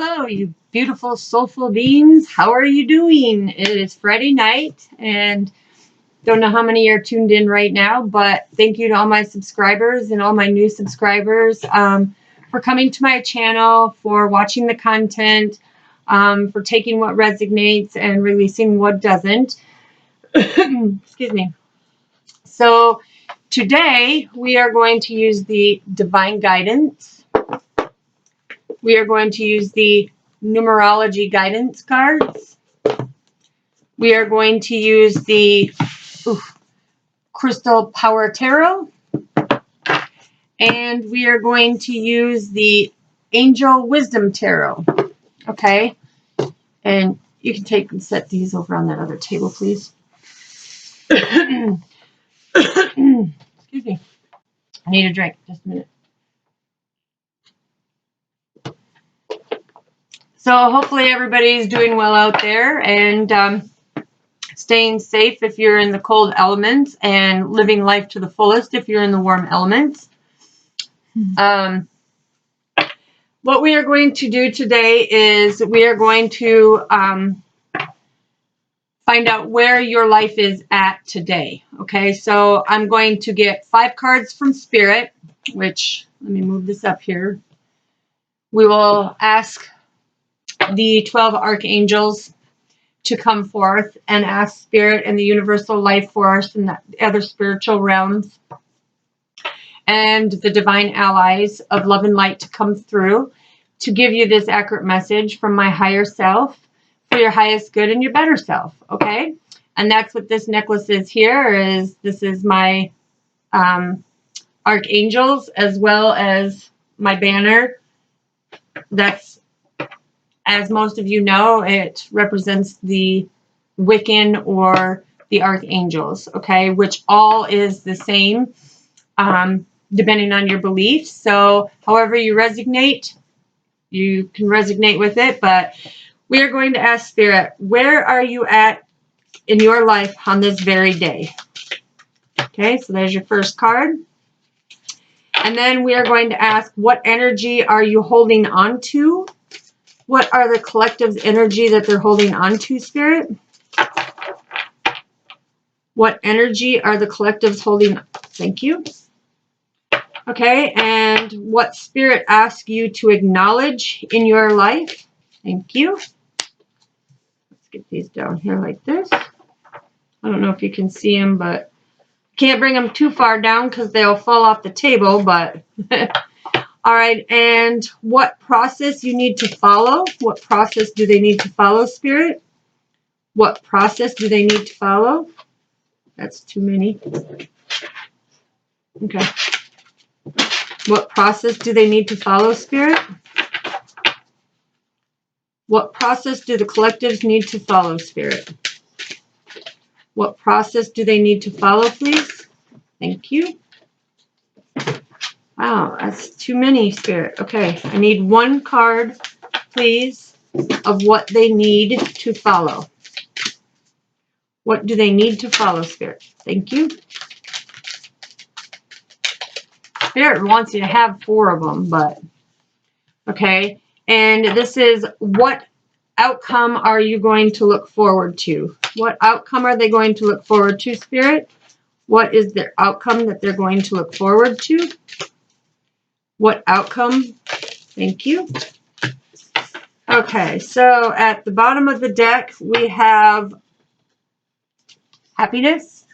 Hello, you beautiful, soulful beings. How are you doing? It is Friday night, and don't know how many are tuned in right now, but thank you to all my subscribers and all my new subscribers for coming to my channel, for watching the content, for taking what resonates and releasing what doesn't. Excuse me. So today we are going to use the divine guidance. We are going to use the numerology guidance cards. We are going to use the crystal power tarot. And we are going to use the angel wisdom tarot. Okay. And you can take and set these over on that other table, please. Excuse me. I need a drink. Just a minute. So hopefully everybody's doing well out there and staying safe if you're in the cold elements and living life to the fullest if you're in the warm elements. What we are going to do today is we are going to find out where your life is at today. Okay, so I'm going to get 5 cards from Spirit, which, let me move this up here. We will ask the 12 archangels to come forth and ask Spirit and the universal life force and the other spiritual realms and the divine allies of love and light to come through to give you this accurate message from my higher self for your highest good and your better self. Okay, and that's what this necklace is here. This is my archangels as well as my banner. That's, as most of you know, it represents the Wiccan or the archangels, okay, which all is the same depending on your beliefs. So however you resonate, you can resonate with it, but we are going to ask Spirit, where are you at in your life on this very day? Okay, so there's your first card. And then we are going to ask, what energy are you holding on to? What are the collective's energy that they're holding on to, Spirit? What energy are the collectives holding? Thank you. Okay, and what Spirit asks you to acknowledge in your life? Thank you. Let's get these down here like this. I don't know if you can see them, but can't bring them too far down because they'll fall off the table, but... All right, and what process you need to follow? What process do they need to follow, Spirit? What process do they need to follow? That's too many. Okay. What process do they need to follow, Spirit? What process do the collectives need to follow, Spirit? What process do they need to follow, please? Thank you. Wow, that's too many, Spirit. Okay, I need 1 card, please, of what they need to follow. What do they need to follow, Spirit? Thank you. Spirit wants you to have 4 of them, but okay. And this is, what outcome are you going to look forward to? What outcome are they going to look forward to, Spirit? What is their outcome that they're going to look forward to? What outcome? Thank you. Okay, so at the bottom of the deck, we have happiness.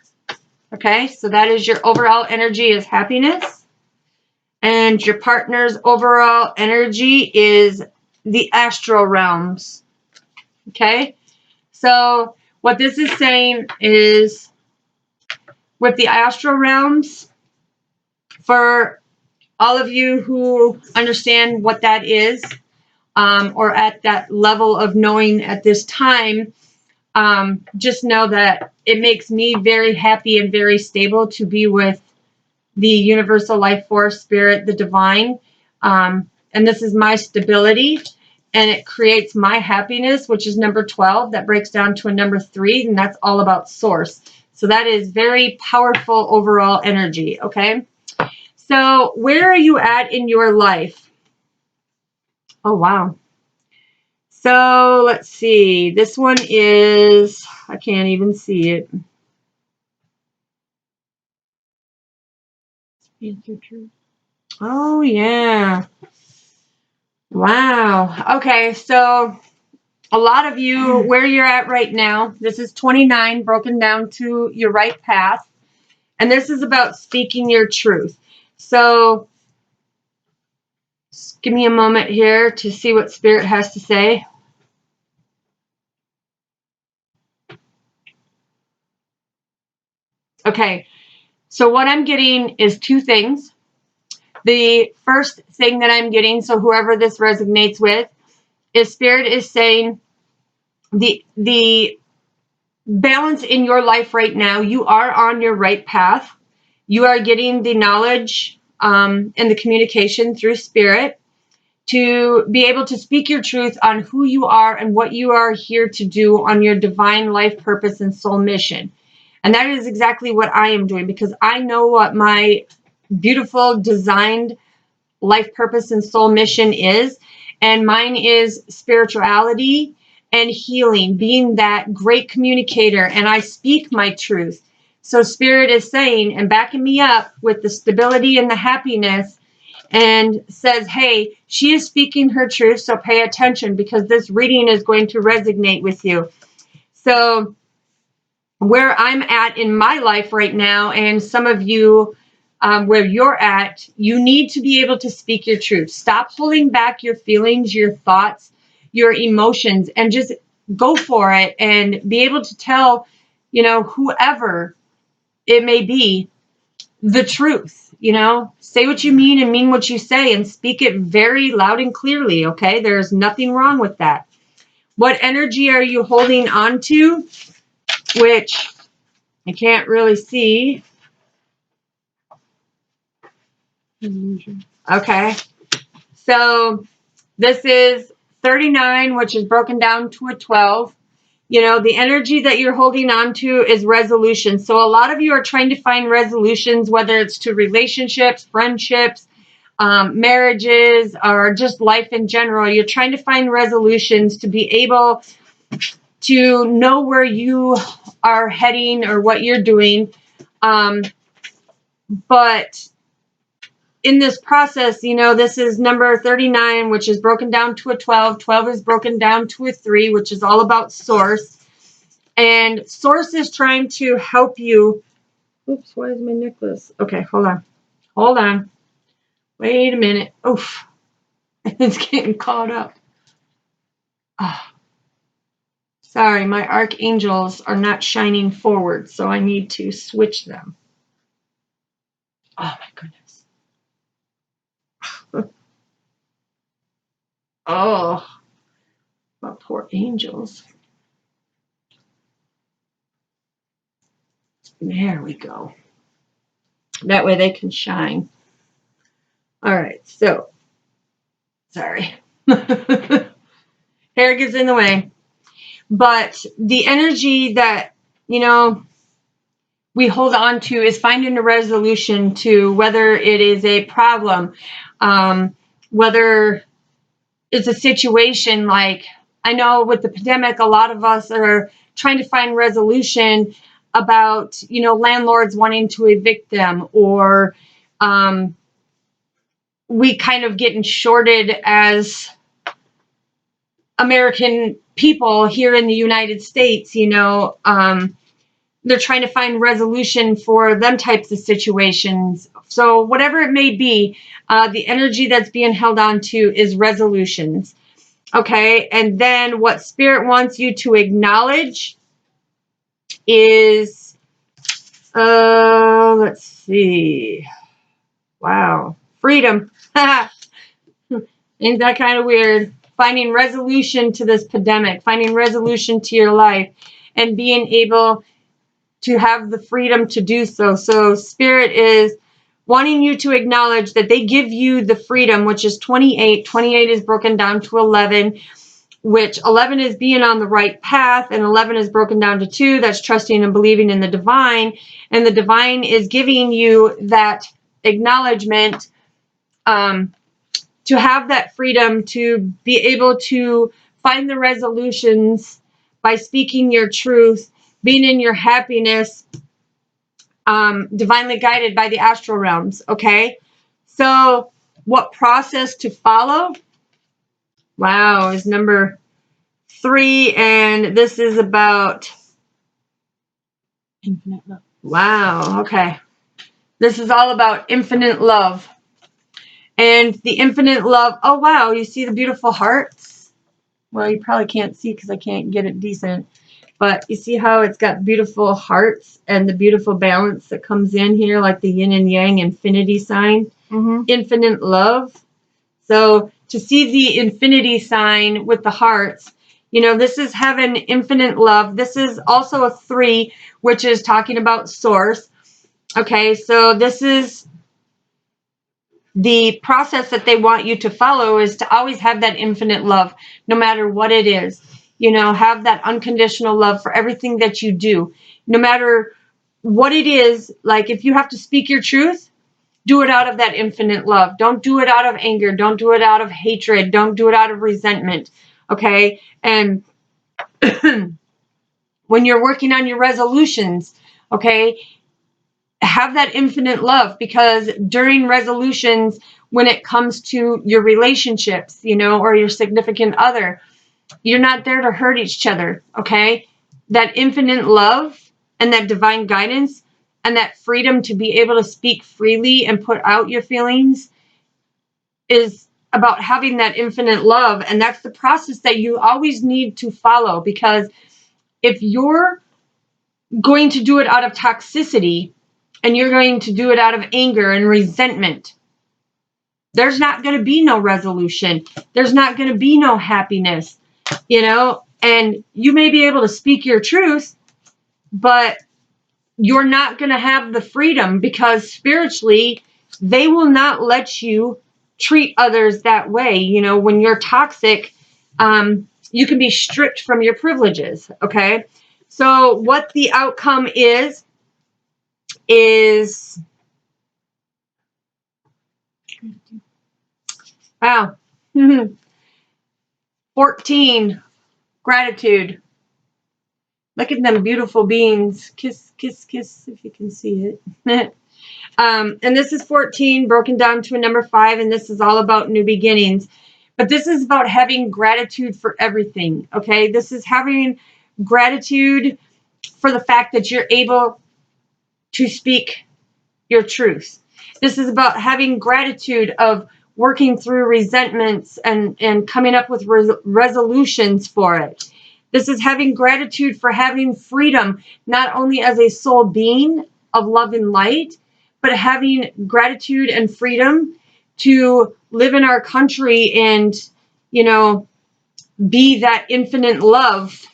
Okay, so that is your overall energy is happiness. And your partner's overall energy is the astral realms. Okay, so what this is saying is with the astral realms, for all of you who understand what that is, or at that level of knowing at this time, just know that it makes me very happy and very stable to be with the universal life force, Spirit, the divine. And this is my stability, and it creates my happiness, which is number 12. That breaks down to a number 3, and that's all about source. So that is very powerful overall energy, okay? So where are you at in your life? Oh, wow. So let's see. This one is, I can't even see it. Oh, yeah. Wow. Okay, so a lot of you, where you're at right now, this is 29 broken down to your right path. And this is about speaking your truth. So just give me a moment here to see what Spirit has to say. Okay, so what I'm getting is two things. The first thing that I'm getting, so whoever this resonates with, is Spirit is saying the balance in your life right now, you are on your right path. You are getting the knowledge and the communication through Spirit to be able to speak your truth on who you are and what you are here to do on your divine life purpose and soul mission. And that is exactly what I am doing, because I know what my beautiful designed life purpose and soul mission is. And mine is spirituality and healing, being that great communicator. And I speak my truth. So Spirit is saying and backing me up with the stability and the happiness, and says, hey, she is speaking her truth, so pay attention, because this reading is going to resonate with you. So where I'm at in my life right now, and some of you where you're at, you need to be able to speak your truth. Stop holding back your feelings, your thoughts, your emotions, and just go for it and be able to tell, whoever it may be, the truth. Say what you mean and mean what you say, and speak it very loud and clearly. Okay, there's nothing wrong with that. What energy are you holding on to, which I can't really see? Okay, so this is 39, which is broken down to a 12. The energy that you're holding on to is resolution. So a lot of you are trying to find resolutions, whether it's to relationships, friendships, marriages, or just life in general. You're trying to find resolutions to be able to know where you are heading or what you're doing. But in this process, this is number 39, which is broken down to a 12. 12 is broken down to a 3, which is all about source. And source is trying to help you. Oops, why is my necklace? Okay, hold on. Hold on. Wait a minute. Oof. It's getting caught up. Oh. Sorry, my archangels are not shining forward, so I need to switch them. Oh, my goodness. Oh, my poor angels. There we go. That way they can shine. All right, so, sorry. Hair gets in the way. But the energy that, we hold on to is finding a resolution to whether it is a problem, whether it's a situation like, I know with the pandemic, a lot of us are trying to find resolution about, landlords wanting to evict them, or we kind of getting shorted as American people here in the United States. They're trying to find resolution for them types of situations. So whatever it may be, the energy that's being held on to is resolutions. Okay, and then what Spirit wants you to acknowledge is, let's see. Wow, freedom. Ain't that kind of weird? Finding resolution to this pandemic, finding resolution to your life, and being able to have the freedom to do so. So Spirit is wanting you to acknowledge that they give you the freedom, which is 28. 28 is broken down to 11, which 11 is being on the right path, and 11 is broken down to 2. That's trusting and believing in the divine. And the divine is giving you that acknowledgement to have that freedom to be able to find the resolutions by speaking your truth, being in your happiness, divinely guided by the astral realms, okay? So what process to follow? Wow, is number 3, and this is about infinite love. Wow, okay. This is all about infinite love. And the infinite love, oh wow, you see the beautiful hearts? Well, you probably can't see because I can't get it decent. But you see how it's got beautiful hearts and the beautiful balance that comes in here, like the yin and yang infinity sign. Infinite love. So to see the infinity sign with the hearts, you know, this is heaven, infinite love. This is also a 3, which is talking about source. Okay, so this is the process that they want you to follow, is to always have that infinite love, no matter what it is. You know, have that unconditional love for everything that you do, no matter what it is. Like if you have to speak your truth, do it out of that infinite love. Don't do it out of anger. Don't do it out of hatred. Don't do it out of resentment. Okay? And when you're working on your resolutions, okay, have that infinite love, because during resolutions, when it comes to your relationships, you know, or your significant other, you're not there to hurt each other, okay? That infinite love and that divine guidance and that freedom to be able to speak freely and put out your feelings is about having that infinite love. And that's the process that you always need to follow, because if you're going to do it out of toxicity and you're going to do it out of anger and resentment, there's not going to be no resolution. There's not going to be no happiness, you know? And you may be able to speak your truth, but you're not going to have the freedom, because spiritually, they will not let you treat others that way. You know, when you're toxic, you can be stripped from your privileges, okay? So what the outcome is wow, 14, gratitude. Look at them beautiful beings. Kiss, kiss, kiss, if you can see it. And this is 14, broken down to a number 5, and this is all about new beginnings. But this is about having gratitude for everything, okay? This is having gratitude for the fact that you're able to speak your truth. This is about having gratitude of working through resentments and coming up with resolutions for it. This is having gratitude for having freedom, not only as a soul being of love and light, but having gratitude and freedom to live in our country and, you know, be that infinite love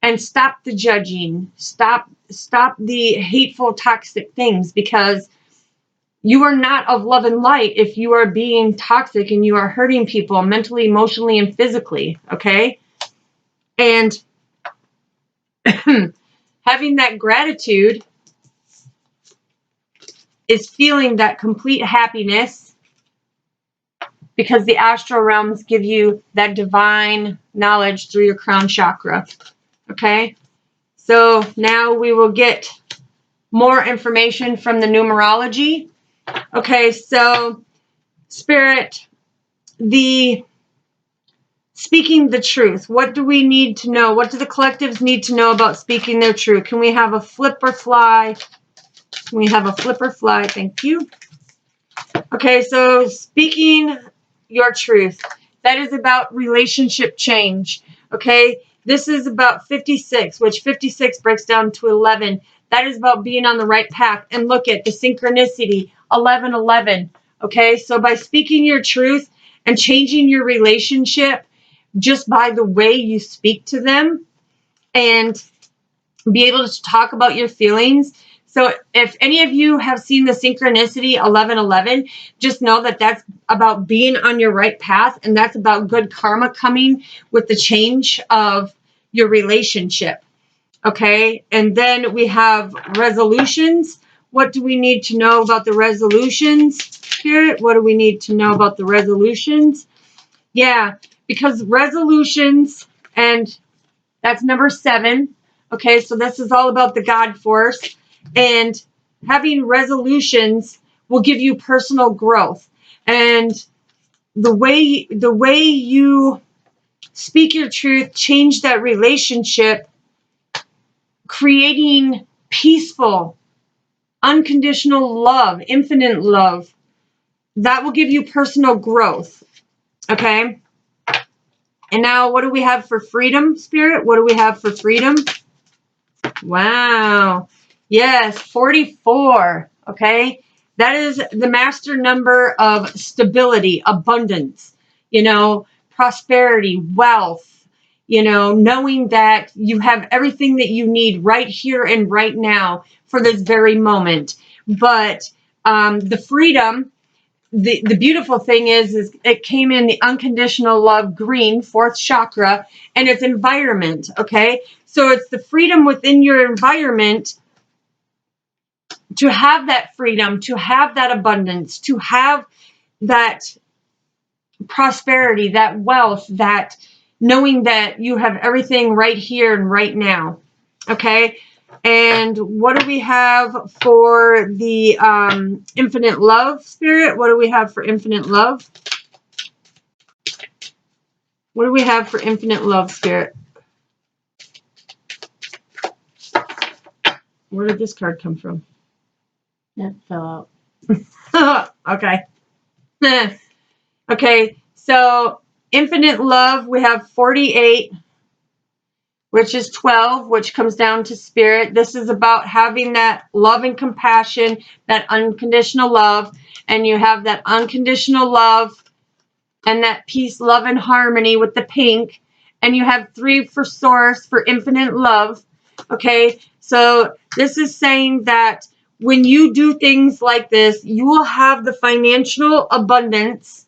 and stop the judging, stop the hateful, toxic things, because you are not of love and light if you are being toxic and you are hurting people mentally, emotionally, and physically, okay? And having that gratitude is feeling that complete happiness, because the astral realms give you that divine knowledge through your crown chakra, okay? So now we will get more information from the numerology. Okay, so Spirit, the speaking the truth. What do we need to know? What do the collectives need to know about speaking their truth? Can we have a flipper fly? Can we have a flipper fly? Thank you. Okay, so speaking your truth. That is about relationship change. Okay, this is about 56, which 56 breaks down to 11. That is about being on the right path. And look at the synchronicity, 1111. Okay, so by speaking your truth and changing your relationship just by the way you speak to them and be able to talk about your feelings. So if any of you have seen the synchronicity 1111, just know that that's about being on your right path, and that's about good karma coming with the change of your relationship. Okay, and then we have resolutions. What do we need to know about the resolutions? Spirit, what do we need to know about the resolutions? Yeah, because resolutions, and that's number 7. Okay, so this is all about the God force. And having resolutions will give you personal growth. And the way you speak your truth, change that relationship, creating peaceful, unconditional love, infinite love, that will give you personal growth. Okay? And now what do we have for freedom, Spirit? What do we have for freedom? Wow. Yes, 44. Okay? That is the master number of stability, abundance, prosperity, wealth, knowing that you have everything that you need right here and right now for this very moment. But the freedom, the beautiful thing is it came in the unconditional love green, 4th chakra, and it's environment, okay? So it's the freedom within your environment to have that freedom, to have that abundance, to have that prosperity, that wealth, that knowing that you have everything right here and right now. Okay? And what do we have for the infinite love, Spirit? What do we have for infinite love? What do we have for infinite love, Spirit? Where did this card come from? That fell out. Okay. Okay, so infinite love, we have 48, which is 12, which comes down to spirit. This is about having that love and compassion, that unconditional love, and you have that unconditional love and that peace, love, and harmony with the pink, and you have 3 for source for infinite love. Okay, so this is saying that when you do things like this, you will have the financial abundance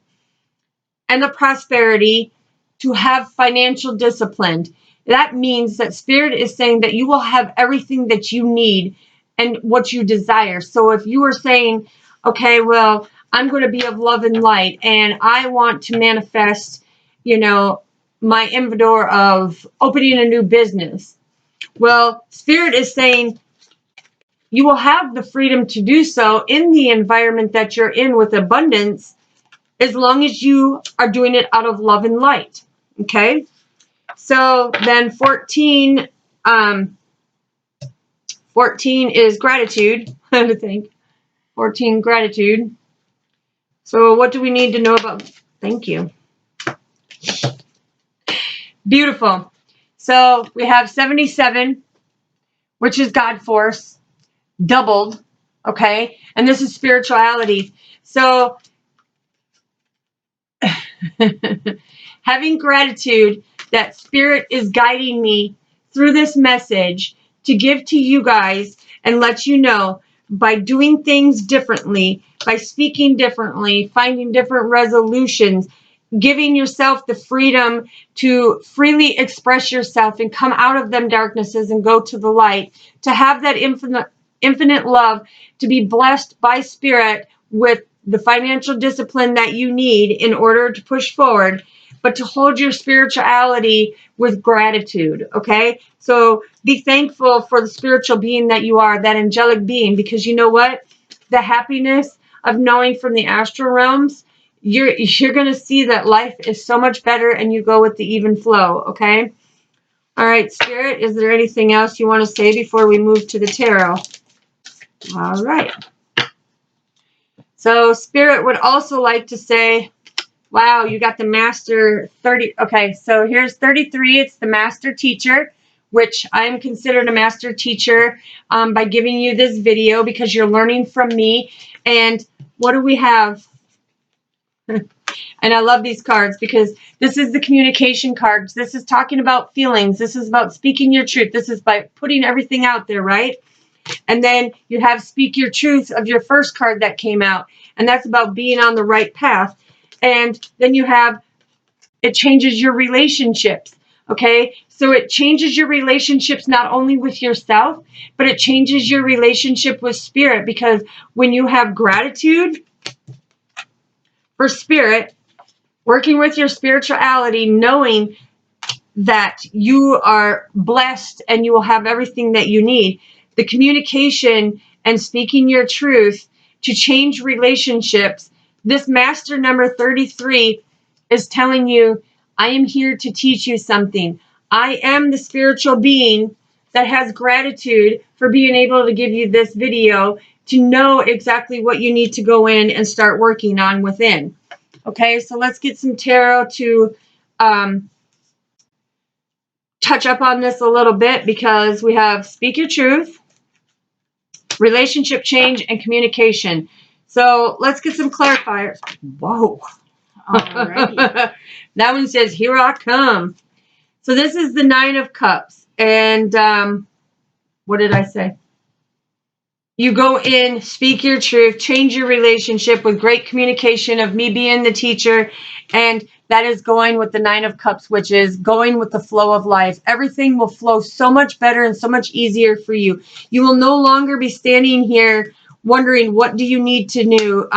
and the prosperity to have financial discipline. That means that Spirit is saying that you will have everything that you need and what you desire. So if you are saying, okay, well, I'm going to be of love and light, and I want to manifest, my inventor of opening a new business. Well, Spirit is saying you will have the freedom to do so in the environment that you're in with abundance, as long as you are doing it out of love and light. Okay? So then 14 is gratitude, I think. 14, gratitude. So what do we need to know about? Thank you. Beautiful. So we have 77, which is God force, doubled. Okay? And this is spirituality. So having gratitude that Spirit is guiding me through this message to give to you guys and let you know, by doing things differently, by speaking differently, finding different resolutions, giving yourself the freedom to freely express yourself and come out of them darknesses and go to the light, to have that infinite love, to be blessed by Spirit with the financial discipline that you need in order to push forward, but to hold your spirituality with gratitude, okay? So be thankful for the spiritual being that you are, that angelic being, because you know what? The happiness of knowing from the astral realms, you're going to see that life is so much better and you go with the even flow, okay? All right, Spirit, is there anything else you want to say before we move to the tarot? All right. So Spirit would also like to say, wow, you got the Master 30. Okay, so here's 33. It's the Master Teacher, which I'm considered a Master Teacher by giving you this video because you're learning from me. And what do we have? And I love these cards because this is the communication cards. This is talking about feelings. This is about speaking your truth. This is by putting everything out there, right? And then you have Speak Your Truth of your first card that came out. And that's about being on the right path. And then you have, it changes your relationships. Okay? So it changes your relationships not only with yourself, but it changes your relationship with Spirit. Because when you have gratitude for Spirit, Working with your spirituality, knowing that you are blessed and you will have everything that you need. The communication and speaking your truth to change relationships. This master number 33 is telling you, I am here to teach you something. I am the spiritual being that has gratitude for being able to give you this video to know exactly what you need to go in and start working on within. Okay, so let's get some tarot to touch up on this a little bit, because we have speak your truth, relationship change, and communication. So let's get some clarifiers. Whoa. Alrighty. That one says, here I come. So this is the 9 of Cups. And what did I say? You go in, speak your truth, change your relationship with great communication of me being the teacher. And that is going with the 9 of Cups, which is going with the flow of life. Everything will flow so much better and so much easier for you. You will no longer be standing here wondering, what do you need to do?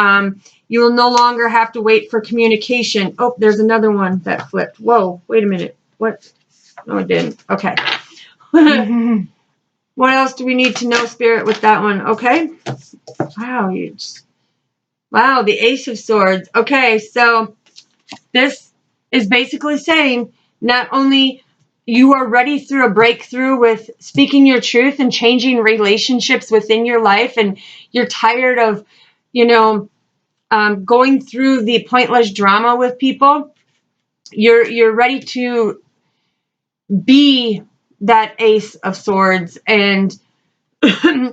You will no longer have to wait for communication. Oh, there's another one that flipped. Whoa, wait a minute. What? No, it didn't. Okay. What else do we need to know, Spirit, with that one? Okay. Wow, wow, the Ace of Swords. Okay, so this is basically saying not only you are ready through a breakthrough with speaking your truth and changing relationships within your life, and you're tired of, going through the pointless drama with people. You're ready to be that Ace of Swords and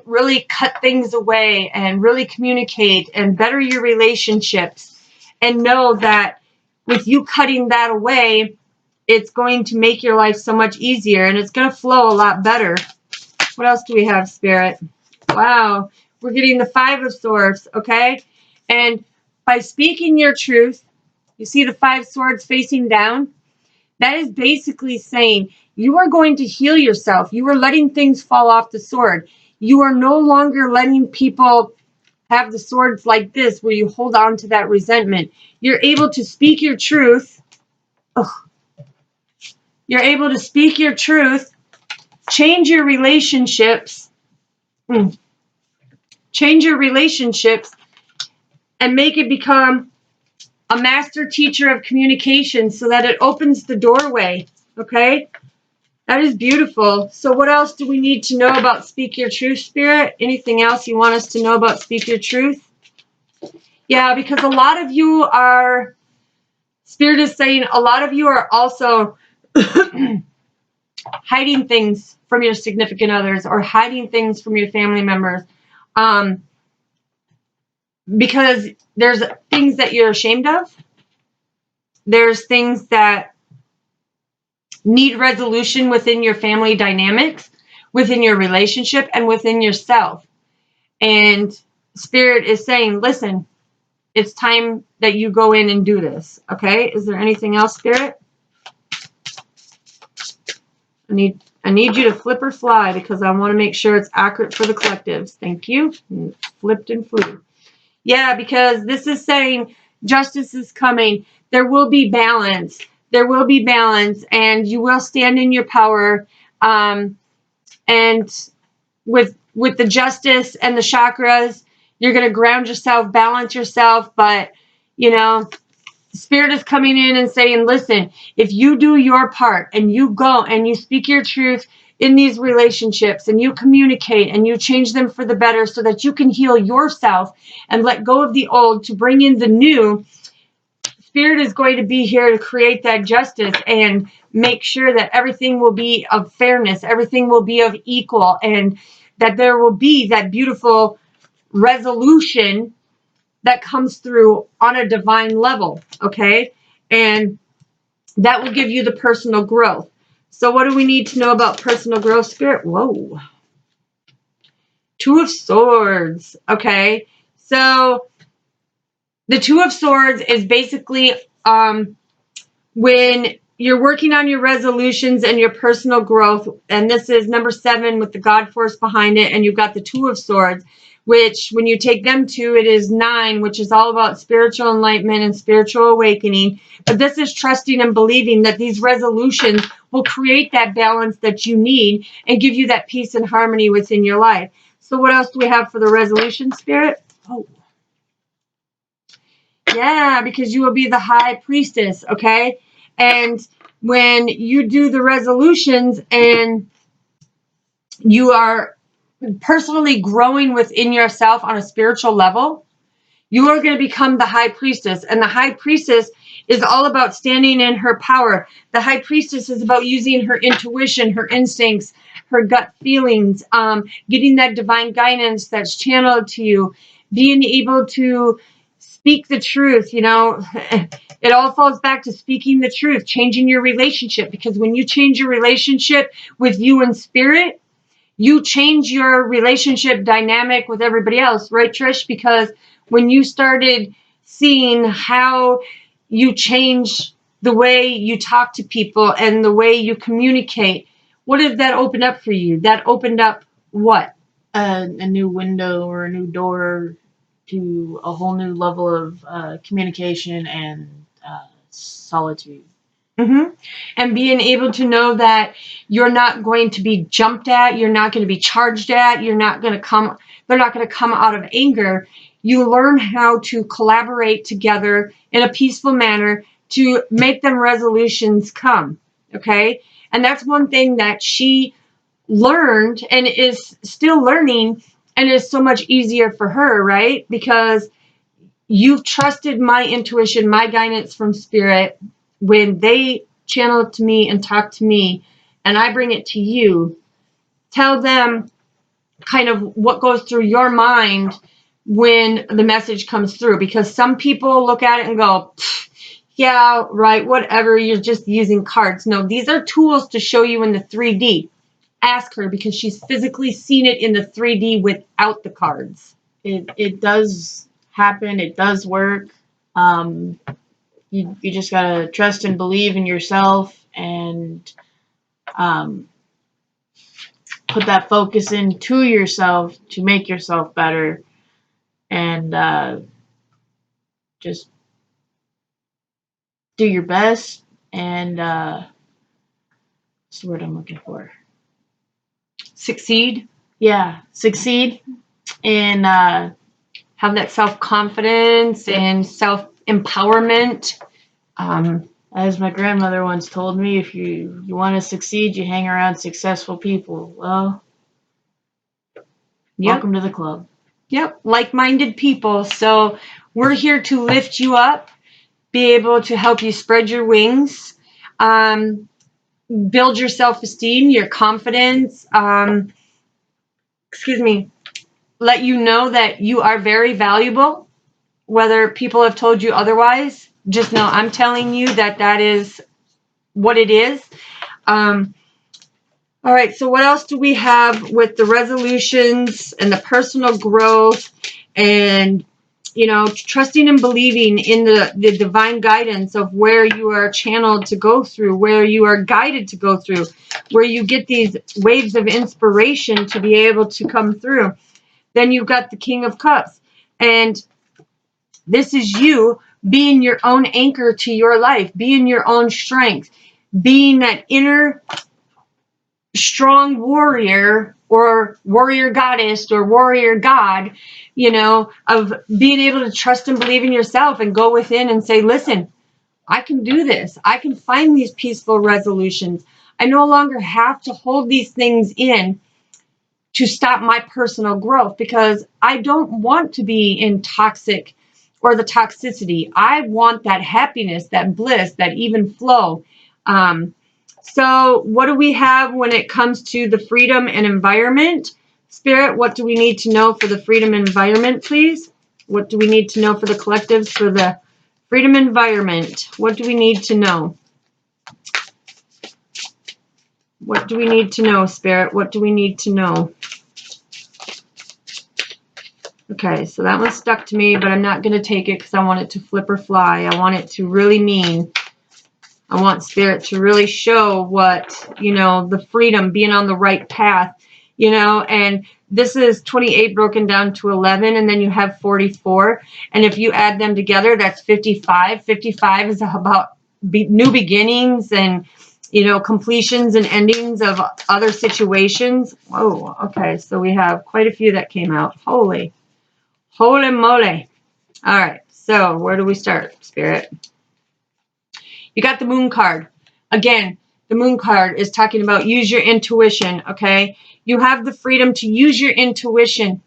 really cut things away and really communicate and better your relationships, and know that with you cutting that away, it's going to make your life so much easier and it's going to flow a lot better. What else do we have, Spirit? Wow, we're getting the 5 of Swords, okay? And by speaking your truth, you see the 5 swords facing down? That is basically saying you are going to heal yourself. You are letting things fall off the sword. You are no longer letting people have the swords like this, where you hold on to that resentment. You're able to speak your truth. Ugh. You're able to speak your truth, change your relationships, change your relationships, and make it become a master teacher of communication so that it opens the doorway. Okay? That is beautiful. So what else do we need to know about Speak Your Truth, Spirit? Anything else you want us to know about Speak Your Truth? Yeah, because a lot of you are, Spirit is saying, a lot of you are also hiding things from your significant others or hiding things from your family members. Because there's things that you're ashamed of. There's things that need resolution within your family dynamics, within your relationship, and within yourself. And Spirit is saying, listen, it's time that you go in and do this. Okay? Is there anything else, Spirit? I need you to flip or fly, because I want to make sure it's accurate for the collectives. Thank you. Flipped and flew. Yeah, because this is saying justice is coming. There will be balance. There will be balance, and you will stand in your power. And with the justice and the chakras, you're going to ground yourself, balance yourself. But, Spirit is coming in and saying, listen, if you do your part and you go and you speak your truth in these relationships and you communicate and you change them for the better so that you can heal yourself and let go of the old to bring in the new, Spirit is going to be here to create that justice and make sure that everything will be of fairness, everything will be of equal, and that there will be that beautiful resolution that comes through on a divine level, okay? And that will give you the personal growth. So what do we need to know about personal growth, Spirit? Whoa. 2 of Swords, okay? So the 2 of Swords is basically when you're working on your resolutions and your personal growth, and this is number 7 with the God force behind it, and you've got the 2 of Swords. which when you take them to, it is 9, which is all about spiritual enlightenment and spiritual awakening. But this is trusting and believing that these resolutions will create that balance that you need and give you that peace and harmony within your life. So what else do we have for the resolution, Spirit? Oh, yeah, because you will be the high priestess, okay? And when you do the resolutions and you are personally growing within yourself on a spiritual level, you are going to become the high priestess. And the high priestess is all about standing in her power. The high priestess is about using her intuition, her instincts, her gut feelings, getting that divine guidance that's channeled to you, being able to speak the truth. You know, it all falls back to speaking the truth, changing your relationship. Because when you change your relationship with you and spirit, you change your relationship dynamic with everybody else, right, Trish? Because when you started seeing how you change the way you talk to people and the way you communicate, what did that open up for you? That opened up what? A new window or a new door to a whole new level of communication and solitude. Mm-hmm. And being able to know that you're not going to be jumped at, you're not going to be charged at, they're not going to come out of anger. You learn how to collaborate together in a peaceful manner to make them resolutions come. Okay? And that's one thing that she learned and is still learning, and is so much easier for her, right? Because you've trusted my intuition, my guidance from spirit when they channel it to me and talk to me, and I bring it to you. Tell them kind of what goes through your mind when the message comes through, because some people look at it and go, yeah, right, whatever, you're just using cards. No, these are tools to show you in the 3D. Ask her, because she's physically seen it in the 3D without the cards. It does happen. It does work. You just gotta trust and believe in yourself and put that focus into yourself to make yourself better, and just do your best. And what's the word I'm looking for? Succeed. Yeah, succeed. And have that self-confidence and self-empowerment. As my grandmother once told me, if you want to succeed, you hang around successful people. Well, welcome to the club. Yep, like-minded people. So we're here to lift you up, be able to help you spread your wings, build your self-esteem, your confidence, let you know that you are very valuable, whether people have told you otherwise. Just know I'm telling you that that is what it is. All right, so what else do we have with the resolutions and the personal growth and, you know, trusting and believing in the divine guidance of where you are channeled to go through, where you are guided to go through, where you get these waves of inspiration to be able to come through. Then you've got the King of Cups. And this is you being your own anchor to your life, being your own strength, being that inner strong warrior or warrior goddess or warrior god, you know, of being able to trust and believe in yourself and go within and say, listen, I can do this. I can find these peaceful resolutions. I no longer have to hold these things in to stop my personal growth, because I don't want to be in toxic or the toxicity. I want that happiness, that bliss, that even flow. So what do we have when it comes to the freedom and environment? Spirit, what do we need to know for the freedom environment, please? What do we need to know for the collectives for the freedom environment? What do we need to know? What do we need to know, Spirit? What do we need to know? Okay, so that one stuck to me, but I'm not going to take it because I want it to flip or fly. I want it to really mean. I want Spirit to really show what, you know, the freedom, being on the right path, you know, and this is 28 broken down to 11, and then you have 44. And if you add them together, that's 55. 55 is about new beginnings and, you know, completions and endings of other situations. Whoa, okay, so we have quite a few that came out. Holy moly. All right, so where do we start, Spirit? You got the Moon card. Again, the Moon card is talking about use your intuition, okay? You have the freedom to use your intuition.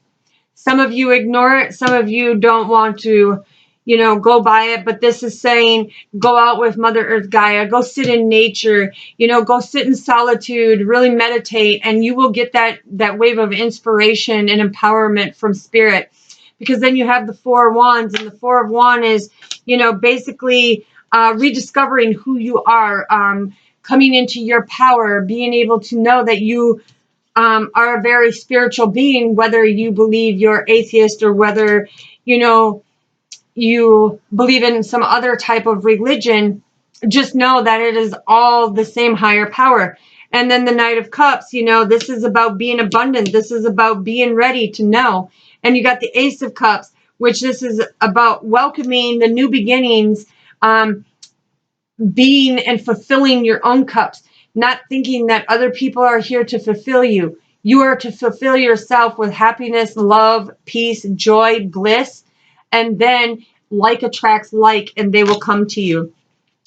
Some of you ignore it. Some of you don't want to, you know, go by it. But this is saying go out with Mother Earth Gaia. Go sit in nature. You know, go sit in solitude. Really meditate. And you will get that wave of inspiration and empowerment from Spirit. Because then you have the Four of Wands. And the Four of Wands is, you know, basically rediscovering who you are. Coming into your power. Being able to know that you are a very spiritual being, whether you believe you're atheist or whether, you know, you believe in some other type of religion. Just know that it is all the same higher power. And then the Knight of Cups, you know, this is about being abundant. This is about being ready to know. And you got the Ace of Cups, which this is about welcoming the new beginnings, being and fulfilling your own cups. Not thinking that other people are here to fulfill you. You are to fulfill yourself with happiness, love, peace, joy, bliss. And then like attracts like, and they will come to you.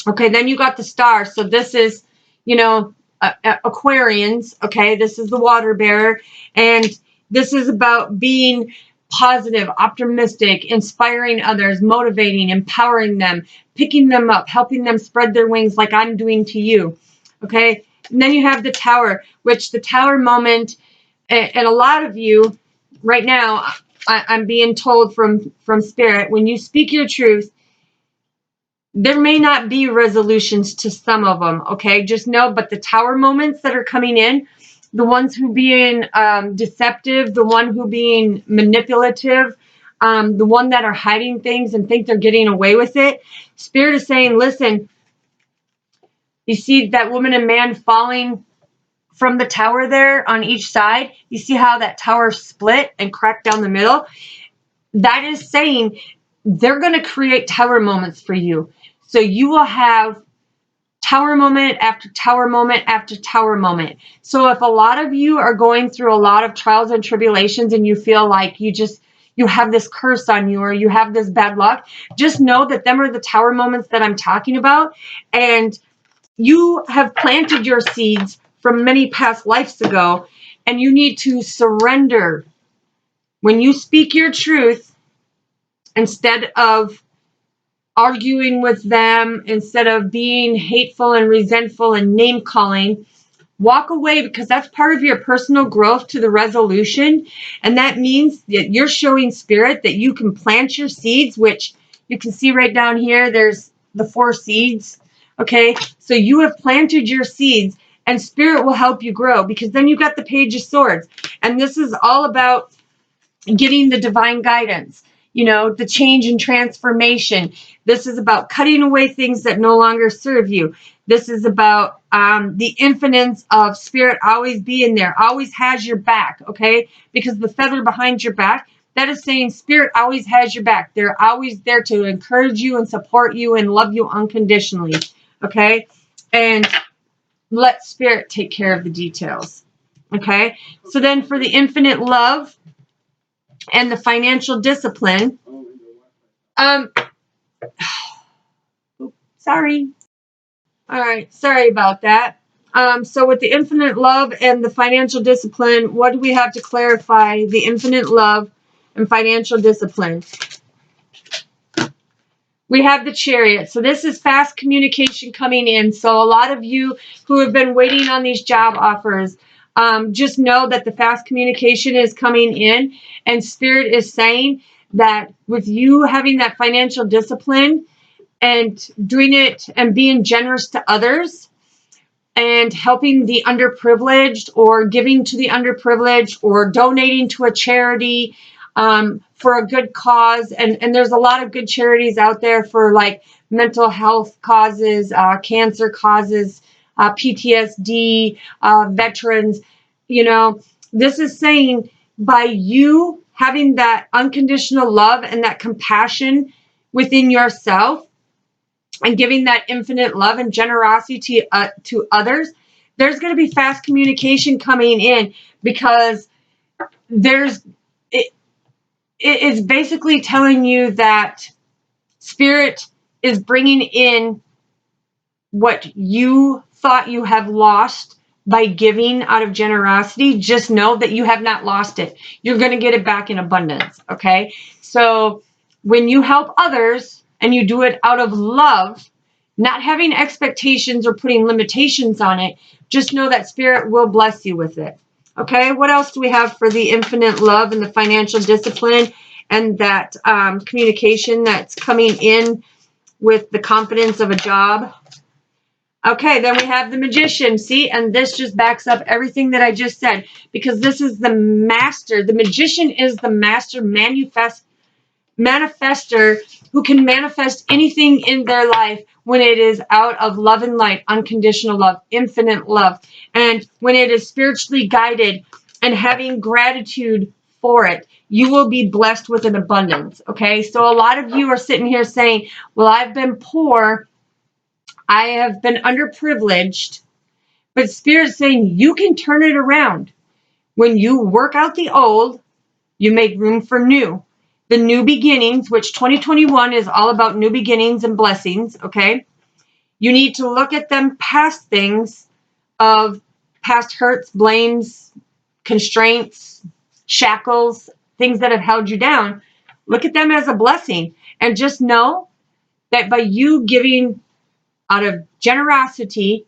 Okay, then you got the Star. So this is, you know, Aquarians. Okay, this is the water bearer. And this is about being positive, optimistic, inspiring others, motivating, empowering them, picking them up, helping them spread their wings like I'm doing to you. Okay, and then you have the Tower, which the Tower moment, and a lot of you right now, I'm being told from Spirit, when you speak your truth, there may not be resolutions to some of them, okay? Just know, but the Tower moments that are coming in, the ones who being deceptive, the one who being manipulative, the one that are hiding things and think they're getting away with it, Spirit is saying, listen, you see that woman and man falling from the tower there on each side? You see how that tower split and cracked down the middle? That is saying they're going to create tower moments for you. So you will have tower moment after tower moment after tower moment. So if a lot of you are going through a lot of trials and tribulations and you feel like you have this curse on you or you have this bad luck, just know that them are the tower moments that I'm talking about. And you have planted your seeds from many past lives ago, and you need to surrender. When you speak your truth, instead of arguing with them, instead of being hateful and resentful and name calling, walk away, because that's part of your personal growth to the resolution. And that means that you're showing Spirit that you can plant your seeds, which you can see right down here. There's the 4 seeds. Okay, so you have planted your seeds, and Spirit will help you grow, because then you got the Page of Swords. And this is all about getting the divine guidance, you know, the change and transformation. This is about cutting away things that no longer serve you. This is about the infinite of Spirit always being there, always has your back, okay? Because the feather behind your back, that is saying Spirit always has your back. They're always there to encourage you and support you and love you unconditionally, okay? And let Spirit take care of the details, okay? So then for the infinite love and the financial discipline, sorry. All right, sorry about that. So with the infinite love and the financial discipline, what do we have to clarify the infinite love and financial discipline? We have the Chariot. So this is fast communication coming in. So a lot of you who have been waiting on these job offers, just know that the fast communication is coming in, and Spirit is saying that with you having that financial discipline and doing it and being generous to others and helping the underprivileged or giving to the underprivileged or donating to a charity for a good cause. And there's a lot of good charities out there for like mental health causes, cancer causes, PTSD, veterans. You know, this is saying by you having that unconditional love and that compassion within yourself and giving that infinite love and generosity to others, there's going to be fast communication coming in, because there's it is basically telling you that Spirit is bringing in what you thought you have lost by giving out of generosity. Just know that you have not lost it. You're going to get it back in abundance. Okay. So when you help others and you do it out of love, not having expectations or putting limitations on it, just know that Spirit will bless you with it. Okay. What else do we have for the infinite love and the financial discipline and that communication that's coming in with the confidence of a job? Okay, then we have the Magician. See, and this just backs up everything that I just said, because this is the master. The Magician is the master manifester who can manifest anything in their life when it is out of love and light, unconditional love, infinite love, and when it is spiritually guided and having gratitude for it. You will be blessed with an abundance. Okay, so a lot of you are sitting here saying, well, I've been poor, I have been underprivileged, but Spirit's saying you can turn it around. When you work out the old, you make room for new. The new beginnings, which 2021 is all about new beginnings and blessings, okay? You need to look at them past things of past hurts, blames, constraints, shackles, things that have held you down. Look at them as a blessing, and just know that by you giving out of generosity,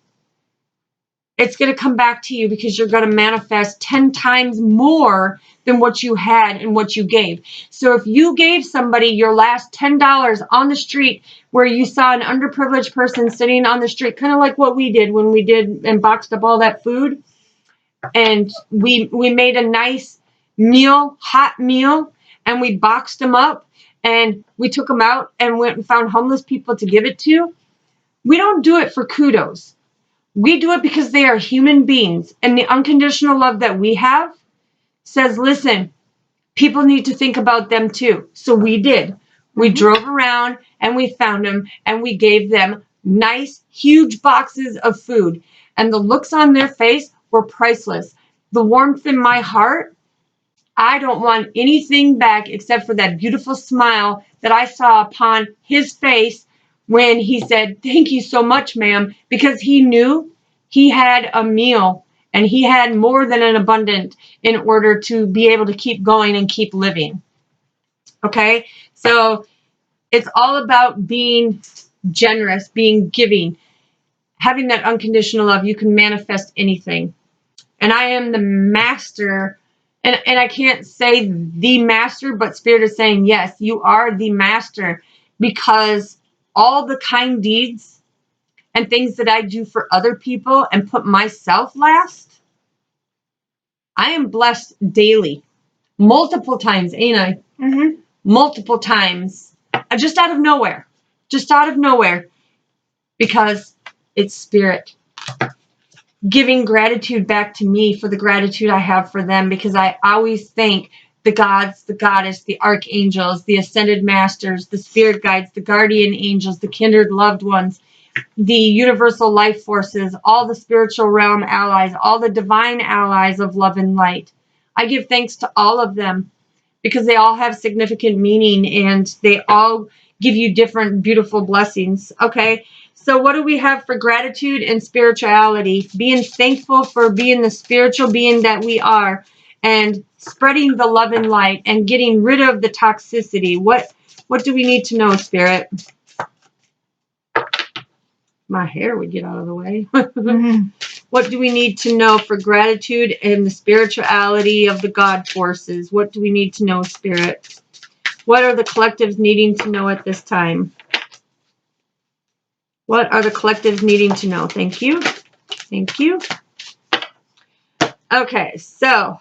it's going to come back to you, because you're going to manifest 10 times more than what you had and what you gave. So if you gave somebody your last $10 on the street, where you saw an underprivileged person sitting on the street, kind of like what we did when we did and boxed up all that food, and we made a nice meal, hot meal, and we boxed them up, and we took them out and went and found homeless people to give it to. We don't do it for kudos. We do it because they are human beings, and the unconditional love that we have says, listen, people need to think about them too. So we did. We drove around and we found them, and we gave them nice, huge boxes of food, and the looks on their face were priceless. The warmth in my heart, I don't want anything back except for that beautiful smile that I saw upon his face when he said, thank you so much, ma'am, because he knew he had a meal and he had more than an abundant in order to be able to keep going and keep living. Okay, so it's all about being generous, being giving, having that unconditional love. You can manifest anything. And I am the master, and I can't say the master, but Spirit is saying, yes, you are the master, because all the kind deeds and things that I do for other people and put myself last, I am blessed daily, multiple times, ain't I? Multiple times, just out of nowhere, because it's Spirit giving gratitude back to me for the gratitude I have for them, because I always thank the gods, the goddess, the archangels, the ascended masters, the spirit guides, the guardian angels, the kindred loved ones, the universal life forces, all the spiritual realm allies, all the divine allies of love and light. I give thanks to all of them, because they all have significant meaning, and they all give you different beautiful blessings. Okay, so what do we have for gratitude and spirituality? Being thankful for being the spiritual being that we are, and spreading the love and light, and getting rid of the toxicity. What do we need to know, Spirit? My hair would get out of the way. What do we need to know for gratitude and the spirituality of the God forces? What do we need to know, Spirit? What are the collectives needing to know at this time? What are the collectives needing to know? Thank you. Thank you. Okay, so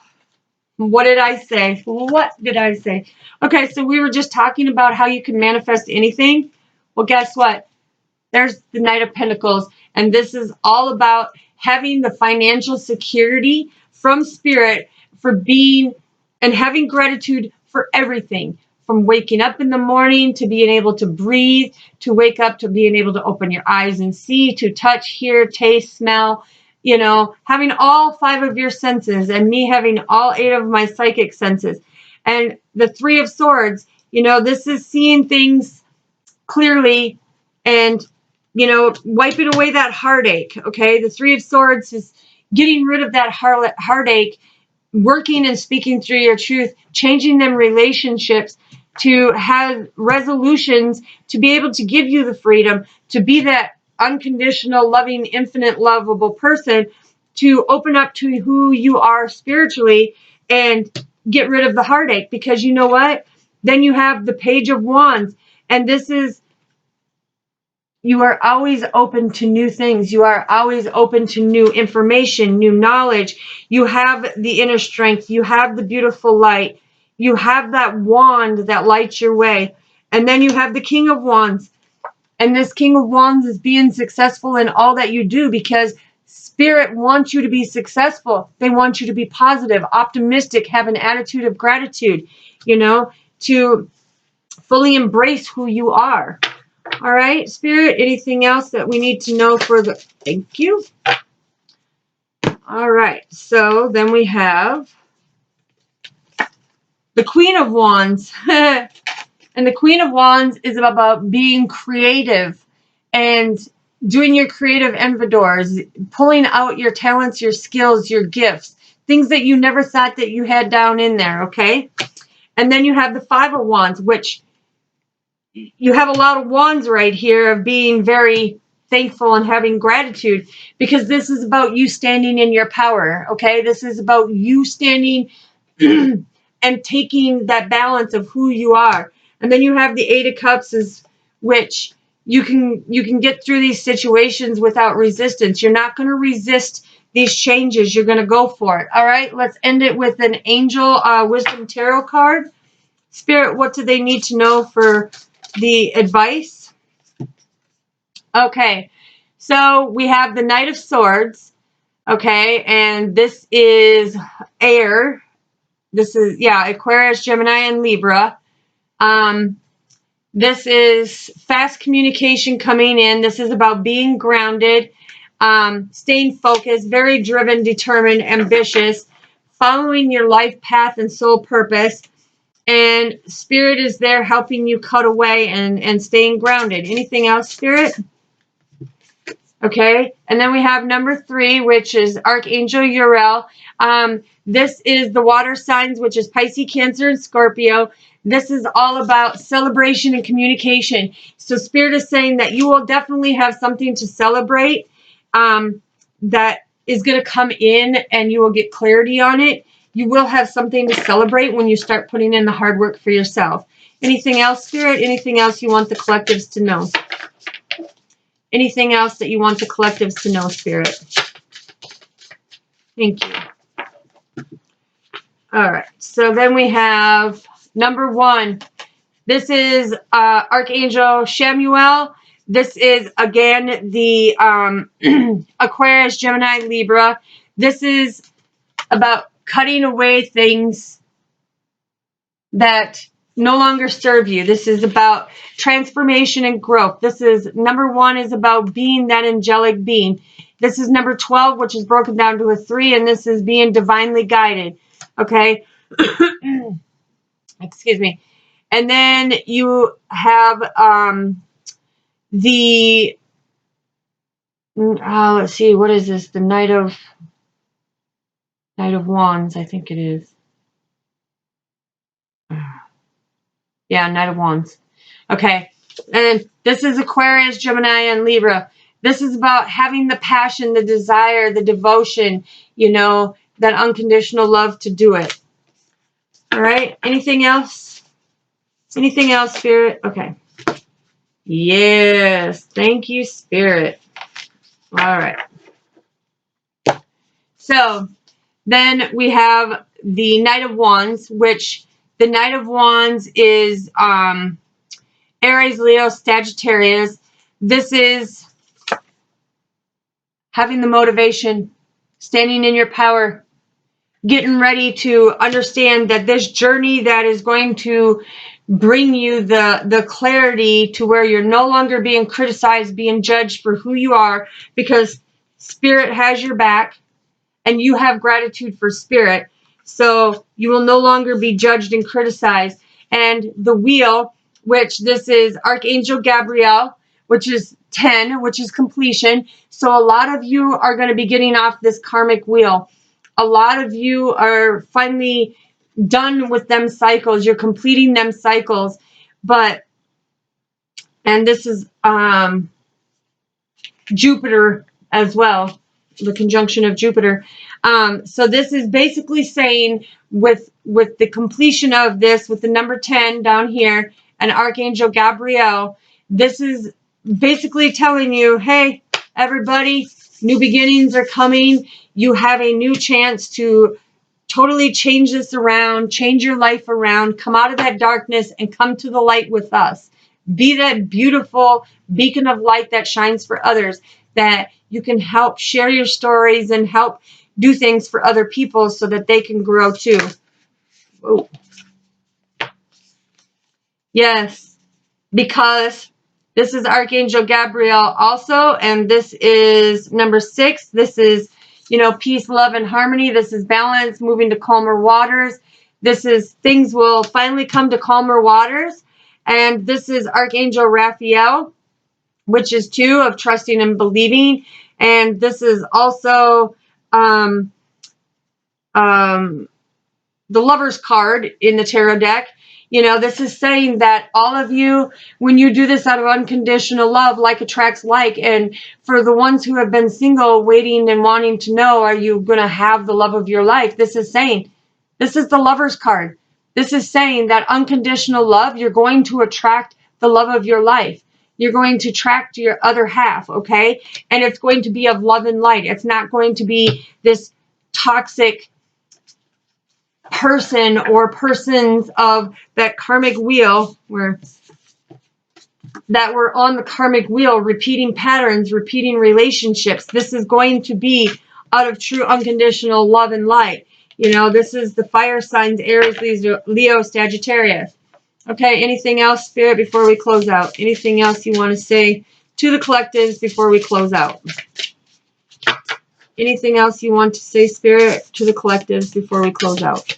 what did I say? What did I say? Okay, so we were just talking about how you can manifest anything. Well, guess what? There's the Knight of Pentacles, and this is all about having the financial security from Spirit for being and having gratitude for everything, from waking up in the morning to being able to breathe, to wake up to being able to open your eyes and see, to touch, hear, taste, smell, you know, having all 5 of your senses, and me having all 8 of my psychic senses. And the 3 of Swords, you know, this is seeing things clearly and, you know, wiping away that heartache, okay? The 3 of Swords is getting rid of that heartache, working and speaking through your truth, changing them relationships, to have resolutions, to be able to give you the freedom, to be that unconditional, loving, infinite, lovable person, to open up to who you are spiritually and get rid of the heartache. Because you know what? Then you have the Page of Wands, and this is, you are always open to new things. You are always open to new information, new knowledge. You have the inner strength. You have the beautiful light. You have that wand that lights your way. And then you have the King of Wands. And this King of Wands is being successful in all that you do, because Spirit wants you to be successful. They want you to be positive, optimistic, have an attitude of gratitude, you know, to fully embrace who you are. All right, Spirit, anything else that we need to know for the, thank you. All right, so then we have the Queen of Wands. And the Queen of Wands is about being creative and doing your creative endeavors, pulling out your talents, your skills, your gifts, things that you never thought that you had down in there, okay? And then you have the 5 of Wands, which you have a lot of wands right here of being very thankful and having gratitude, because this is about you standing in your power, okay? This is about you standing and taking that balance of who you are. And then you have the 8 of Cups, is which you can get through these situations without resistance. You're not going to resist these changes. You're going to go for it. All right, let's end it with an Angel Wisdom Tarot card. Spirit, what do they need to know for the advice? Okay, so we have the Knight of Swords, okay, and this is air. This is, yeah, Aquarius, Gemini, and Libra. This is fast communication coming in. This is about being grounded, staying focused, very driven, determined, ambitious, following your life path and soul purpose. And Spirit is there helping you cut away and staying grounded. Anything else, Spirit? Okay, and then we have number 3, which is Archangel Uriel. This is the water signs, which is Pisces, Cancer, and Scorpio. This is all about celebration and communication. So Spirit is saying that you will definitely have something to celebrate that is going to come in, and you will get clarity on it. You will have something to celebrate when you start putting in the hard work for yourself. Anything else, Spirit? Anything else you want the collectives to know? Anything else that you want the collectives to know, Spirit? Thank you. All right. So then we have number 1. This is Archangel Chamuel. This is, again, the Aquarius, Gemini, Libra. This is about cutting away things that no longer serve you. This is about transformation and growth. This is number 1 is about being that angelic being. This is number 12, which is broken down to a 3, and this is being divinely guided. Okay. Excuse me. And then you have the let's see, what is this? The Knight of Wands, I think it is. Yeah, Knight of Wands. Okay. And this is Aquarius, Gemini, and Libra. This is about having the passion, the desire, the devotion, you know, that unconditional love to do it. All right. Anything else? Anything else, Spirit? Okay. Yes. Thank you, Spirit. All right. So then we have the Knight of Wands, which the Knight of Wands is Aries, Leo, Sagittarius. This is having the motivation, standing in your power, getting ready to understand that this journey that is going to bring you the clarity to where you're no longer being criticized, being judged for who you are, because Spirit has your back and you have gratitude for Spirit. So you will no longer be judged and criticized. And the wheel, which this is Archangel Gabriel, which is 10, which is completion. So a lot of you are going to be getting off this karmic wheel. A lot of you are finally done with them cycles. You're completing them cycles. But, and this is Jupiter as well, the conjunction of Jupiter. So this is basically saying with the completion of this, with the number 10 down here, and Archangel Gabriel, this is basically telling you, hey, everybody, new beginnings are coming. You have a new chance to totally change this around, change your life around, come out of that darkness and come to the light with us. Be that beautiful beacon of light that shines for others, that you can help share your stories and help do things for other people so that they can grow too. Whoa. Yes, because this is Archangel Gabriel also, and this is number 6. This is, you know, peace, love, and harmony. This is balance, moving to calmer waters. This is things will finally come to calmer waters. And this is Archangel Raphael, which is 2 of trusting and believing. And this is also the Lover's card in the tarot deck. You know, this is saying that all of you, when you do this out of unconditional love, like attracts like. And for the ones who have been single, waiting and wanting to know, are you going to have the love of your life? This is saying, this is the Lover's card. This is saying that unconditional love, you're going to attract the love of your life. You're going to attract your other half, okay? And it's going to be of love and light. It's not going to be this toxic person or persons of that karmic wheel that were on the karmic wheel, repeating patterns, repeating relationships. This is going to be out of true unconditional love and light. You know, this is the fire signs, Aries, Leo, Sagittarius. Okay, anything else, Spirit, before we close out? Anything else you want to say to the collectives before we close out? Anything else you want to say, Spirit, to the collectives before we close out?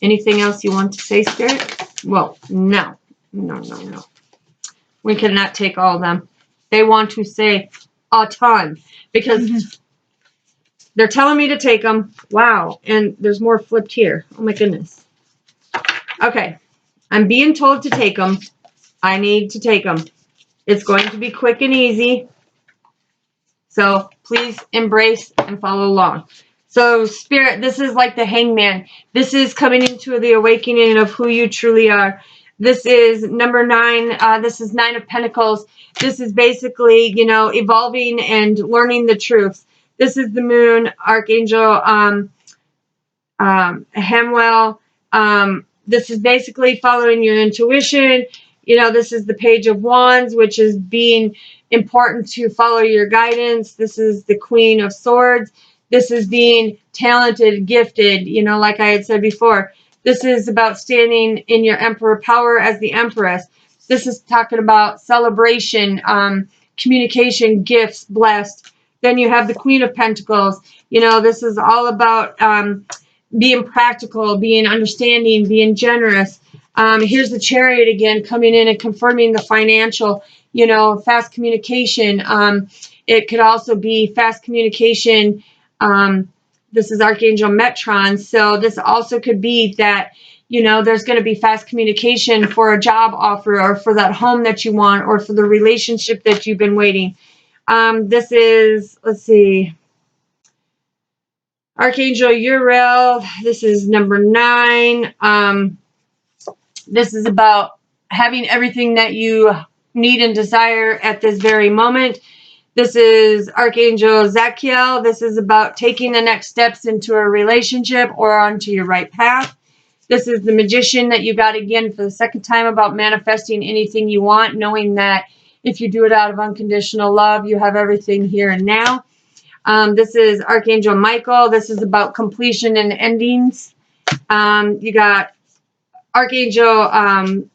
Anything else you want to say, Spirit? Well, no. No. We cannot take all of them. They want to say a ton because they're telling me to take them. Wow. And there's more flipped here. Oh, my goodness. Okay. I'm being told to take them. I need to take them. It's going to be quick and easy. So please embrace and follow along. So Spirit, this is like the hangman. This is coming into the awakening of who you truly are. This is number 9. This is 9 of Pentacles. This is basically, you know, evolving and learning the truths. This is the moon, Archangel Hamuel. This is basically following your intuition. You know, this is the Page of Wands, which is being important to follow your guidance. This is the Queen of Swords. This is being talented, gifted, you know, like I had said before. This is about standing in your emperor power as the empress. This is talking about celebration, communication, gifts, blessed. Then you have the Queen of Pentacles. You know, this is all about being practical, being understanding, being generous. Here's the Chariot again, coming in and confirming the financial, you know, fast communication. It could also be fast communication. This is Archangel Metron. So this also could be that, you know, there's going to be fast communication for a job offer or for that home that you want or for the relationship that you've been waiting. This is, let's see, Archangel Uriel. This is number 9. This is about having everything that you need and desire at this very moment. This is Archangel Zachiel. This is about taking the next steps into a relationship or onto your right path. This is the Magician that you got again for the second time, about manifesting anything you want, knowing that if you do it out of unconditional love, you have everything here and now. This is Archangel Michael. This is about completion and endings. You got Archangel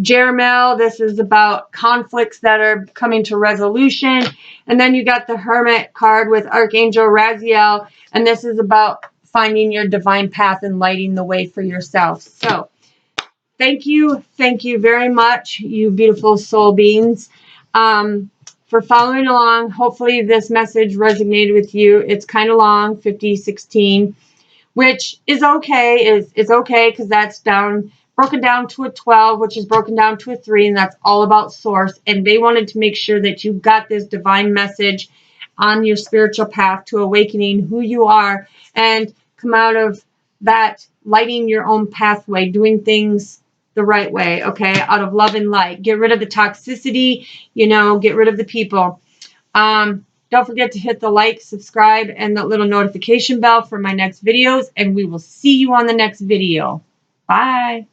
JAYNE. This is about conflicts that are coming to resolution. And then you got the Hermit card with Archangel Raziel. And this is about finding your divine path and lighting the way for yourself. So thank you very much, you beautiful soul beings, for following along. Hopefully this message resonated with you. It's kind of long, 5016, which is okay. It's okay because that's broken down to a 12, which is broken down to a 3, and that's all about source. And they wanted to make sure that you got this divine message on your spiritual path to awakening who you are and come out of that lighting your own pathway, doing things the right way, okay, out of love and light. Get rid of the toxicity, get rid of the people. Don't forget to hit the like, subscribe, and the little notification bell for my next videos, and we will see you on the next video. Bye.